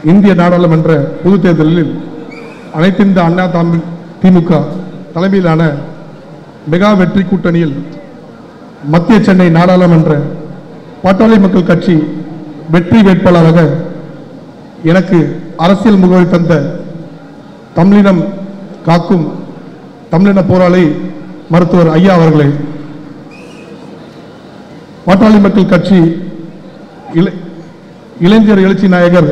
இந்திய நாடாளுமன்ற பொதுத் தேர்தலில் அனைத்திந்திய அண்ணா திமுக தலைமையிலான மெகா வெற்றி கூட்டணியில் மத்திய சென்னை நாடாளுமன்ற பாட்டாளி மக்கள் கட்சி வெற்றி வேட்பாளராக எனக்கு அரசியல் முகவரி தந்த தமிழினம் காக்கும் தமிழின போராளி மருத்துவர் ஐயா அவர்களே, பாட்டாளி மக்கள் கட்சி இளைஞர் எழுச்சி நாயகர்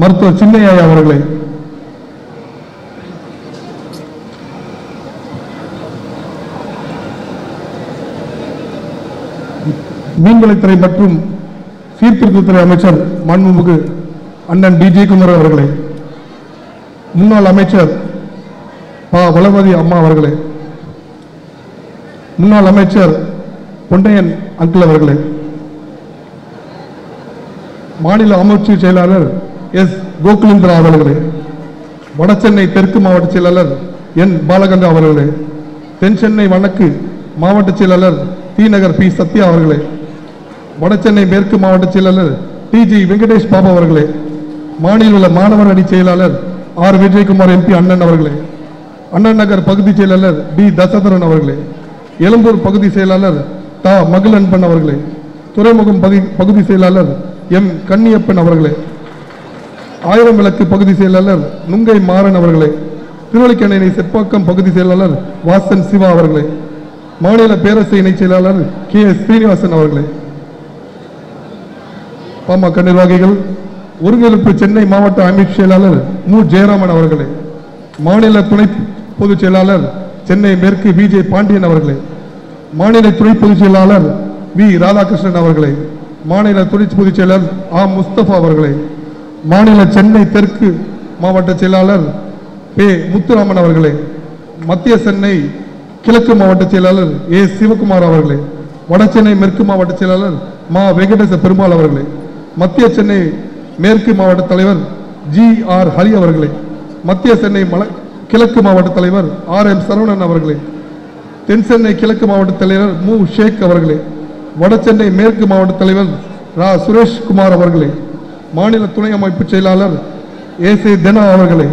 மருத்துவர் சின்னையா அவர்களே, மீன்வளத்துறை மற்றும் சீர்திருத்தத்துறை அமைச்சர் மாண்புமிகு அண்ணன் டி ஜெயக்குமார் அவர்களே, முன்னாள் அமைச்சர் ப வளர்மதி அம்மா அவர்களே, முன்னாள் அமைச்சர் பொன்னையன் அங்கிள் அவர்களே, மாநில அமைச்சு செயலாளர் எஸ் கோகுலேந்திரா அவர்களே, வடசென்னை தெற்கு மாவட்ட செயலாளர் என் பாலகங்கா அவர்களே, தென் சென்னை வடக்கு மாவட்ட செயலாளர் தி நகர் பி சத்யா அவர்களே, வடசென்னை மேற்கு மாவட்ட செயலாளர் டி ஜி வெங்கடேஷ் பாபு அவர்களே, மாநில மாணவர் அணி செயலாளர் ஆர் விஜயகுமார் எம்பி அண்ணன் அவர்களே, அண்ணா நகர் பகுதி செயலாளர் டி தசதரன் அவர்களே, எழும்பூர் பகுதி செயலாளர் தா மகிழன்பன் அவர்களே, துறைமுகம் பகுதி செயலாளர் எம் கன்னியப்பன் அவர்களே, ஆயிரம் விளக்கு பகுதி செயலாளர் நுங்கை மாறன் அவர்களே, திருவள்ளிக்கேணி செப்பாக்கம் பகுதி செயலாளர் வாசன் சிவா அவர்களே, மாநில பேரரசு இணை செயலாளர் கே எஸ் ஸ்ரீனிவாசன் அவர்களே, பாமக நிர்வாகிகள் ஒருங்கிணைப்பு சென்னை மாவட்ட அமைப்பு செயலாளர் மு ஜெயராமன் அவர்களே, மாநில துணை பொதுச் செயலாளர் சென்னை மேற்கு வி ஜே பாண்டியன் அவர்களே, மாநில துணை பொதுச் செயலாளர் வி ராதாகிருஷ்ணன் அவர்களே, மாநில துணை பொதுச் செயலாளர் ஆ முஸ்தபா அவர்களே, மாநில சென்னை தெற்கு மாவட்ட செயலாளர் பே முத்துராமன் அவர்களே, மத்திய சென்னை கிழக்கு மாவட்ட செயலாளர் ஏ சிவகுமார் அவர்களே, வடசென்னை மேற்கு மாவட்ட செயலாளர் மா வெங்கடேச பெருமாள் அவர்களே, மத்திய சென்னை மேற்கு மாவட்ட தலைவர் ஜி ஆர் ஹரி அவர்களே, மத்திய சென்னை கிழக்கு மாவட்ட தலைவர் ஆர் எம் சரவணன் அவர்களே, தென் சென்னை கிழக்கு மாவட்ட தலைவர் மு ஷேக் அவர்களே, வடசென்னை மேற்கு மாவட்ட தலைவர் ரா சுரேஷ் குமார் அவர்களே, மாநில துணை அமைப்பு செயலாளர் ஏசே தெனா அவர்களே,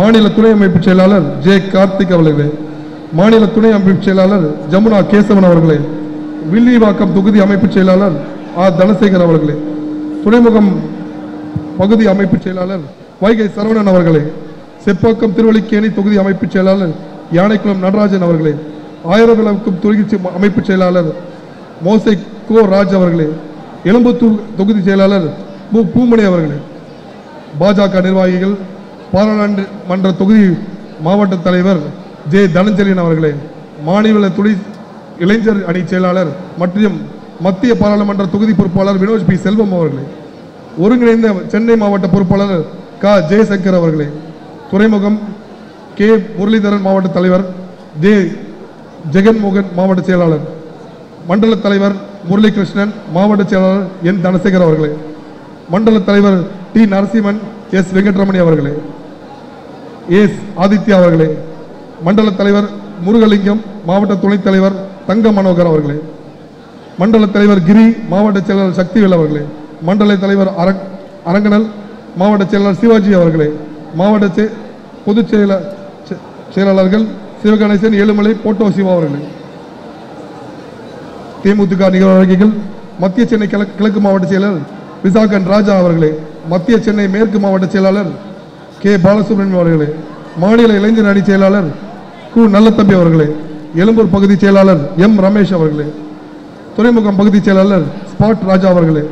மாநில துணை அமைப்பு செயலாளர் ஜே கார்த்திக் அவர்களே, மாநில துணை அமைப்பு செயலாளர் ஜமுனா கேசவன் அவர்களே, வில்லிவாக்கம் தொகுதி அமைப்பு செயலாளர் ஆர் தனசேகர் அவர்களே, துறைமுகம் பகுதி அமைப்பு செயலாளர் வைகை சரவணன் அவர்களே, செப்பாக்கம் திருவள்ளிக்கேணி தொகுதி அமைப்பு செயலாளர் யானைக்குளம் நடராஜன் அவர்களே, ஆயிரம் விளக்கும் தொகுதி அமைப்பு செயலாளர் மோசை கோ ராஜ் அவர்களே, எழும்பத்தூர் தொகுதி செயலாளர் மு பூமணி அவர்களே, பாஜக நிர்வாகிகள் பாராளுமன்ற தொகுதி மாவட்ட தலைவர் ஜே தனஞ்சலியன் அவர்களே, மாநில துணை இளைஞர் அணி செயலாளர் மற்றும் மத்திய பாராளுமன்ற தொகுதி பொறுப்பாளர் வினோஜ் பி செல்வம் அவர்களே, ஒருங்கிணைந்த சென்னை மாவட்ட பொறுப்பாளர் க ஜெயசங்கர் அவர்களே, துறைமுகம் கே முரளிதரன் மாவட்ட தலைவர் ஜே ஜெகன்மோகன் மாவட்ட செயலாளர், மண்டல தலைவர் முரளிகிருஷ்ணன் மாவட்ட செயலாளர் என் தனசேகர் அவர்களே, மண்டல தலைவர் டி நரசிம்மன் எஸ் வெங்கட்ரமணி அவர்களே, எஸ் ஆதித்யா அவர்களே, மண்டல தலைவர் முருகலிங்கம் மாவட்ட துணைத் தலைவர் தங்க மனோகர் அவர்களே, மண்டல தலைவர் கிரி மாவட்ட செயலாளர் சக்திவேல் அவர்களே, மண்டல தலைவர் அரங்கனல் மாவட்ட செயலாளர் சிவாஜி அவர்களே, மாவட்ட பொதுச் செயலாளர்கள் சிவகணேசன் ஏழுமலை போட்டோ சிவா அவர்களே, தேமுதிக நிர்வாகிகள் மத்திய சென்னை கிழக்கு மாவட்ட செயலாளர் விசாகன் ராஜா அவர்களே, மத்திய சென்னை மேற்கு மாவட்ட செயலாளர் கே பாலசுப்ரமணியம் அவர்களே, மாநில இளைஞர் அணி செயலாளர் கு நல்லத்தம்பி அவர்களே, எழும்பூர் பகுதி செயலாளர் எம் ரமேஷ் அவர்களே, துறைமுகம் பகுதி செயலாளர் ஸ்பாட் ராஜா அவர்களே,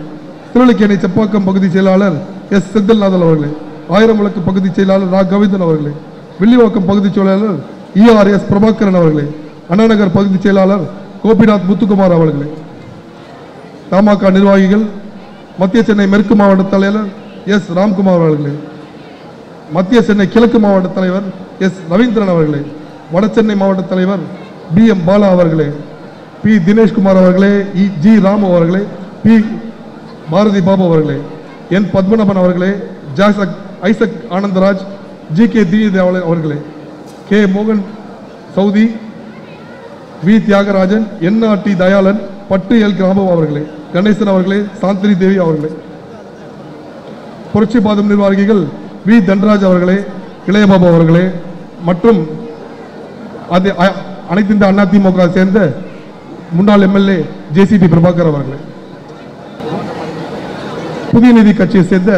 திருவள்ளிக்கேணி செப்பாக்கம் பகுதி செயலாளர் எஸ் செந்தில்நாதன் அவர்களே, ஆயிரம் விளக்கு பகுதி செயலாளர் ரா கோவிந்தன் அவர்களே, வில்லிவாக்கம் பகுதி செயலாளர் ERS பிரபாகரன் அவர்களே, அண்ணாநகர் பகுதி செயலாளர் கோபிநாத் முத்துக்குமார் அவர்களே, தமாக நிர்வாகிகள் மத்திய சென்னை மேற்கு மாவட்ட தலைவர் எஸ் ராம்குமார் அவர்களே, மத்திய சென்னை கிழக்கு மாவட்ட தலைவர் எஸ் ரவீந்திரன் அவர்களே, வடசென்னை மாவட்ட தலைவர் BM பாலா அவர்களே, பி தினேஷ்குமார் அவர்களே, ஜி ராமு அவர்களே, பி பாரதி பாபு அவர்களே, என் பத்மநாபன் அவர்களே, Isaac Anandaraj, G K Deenadayalan அவர்களே, கே மோகன் சவுதி, வி தியாகராஜன், NRT தயாளன், பட்டு எல் கிராமம் அவர்களே, கணேசன் அவர்களே, சாந்தினி தேவி அவர்களே, புரட்சி பாதம் நிர்வாகிகள் வி தன்ராஜ் அவர்களே, இளையபாபு அவர்களே மற்றும் அனைத்து இந்த அதிமுக சேர்ந்த முன்னாள் எம்எல்ஏ ஜேசிடி பிரபாகர் அவர்களே, புதிய நீதி கட்சியை சேர்ந்த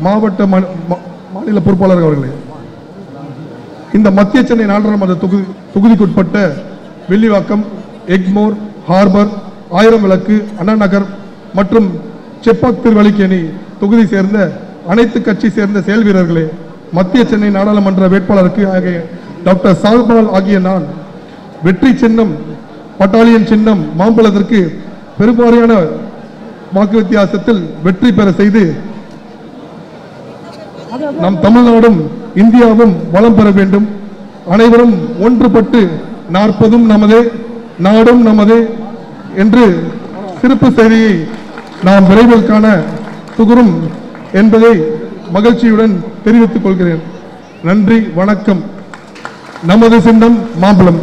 மாவட்ட மாநில பொறுப்பாளர் அவர்களே, இந்த மத்திய சென்னை நாடாளுமன்ற தொகுதிக்குட்பட்ட வில்லிவாக்கம், எக்மோர், ஹார்பர், ஆயிரம் விளக்கு, அண்ணா நகர் மற்றும் செப்பாக் திருவல்லிக்கேணி தொகுதி சேர்ந்த அனைத்து கட்சி சேர்ந்த செயல் வீரர்களே, மத்திய சென்னை நாடாளுமன்ற வேட்பாளருக்கு ஆகிய டாக்டர் சால்பால் ஆகிய நான் வெற்றி சின்னம் பட்டாலியன் சின்னம் மாம்பழத்திற்கு பெரும்பாலான வாக்கு வித்தியாசத்தில் வெற்றி பெற செய்து நம் தமிழ்நாடும் இந்தியாவும் வளம் பெற வேண்டும். அனைவரும் ஒன்றுபட்டு 40 நமதே நாடும் நமதே என்று சிறப்பு செய்தியை நாம் விரைவில் காண துகுரும் என்பதை மகிழ்ச்சியுடன் தெரிவித்துக் கொள்கிறேன். நன்றி, வணக்கம். நமது சின்னம் மாம்பழம்.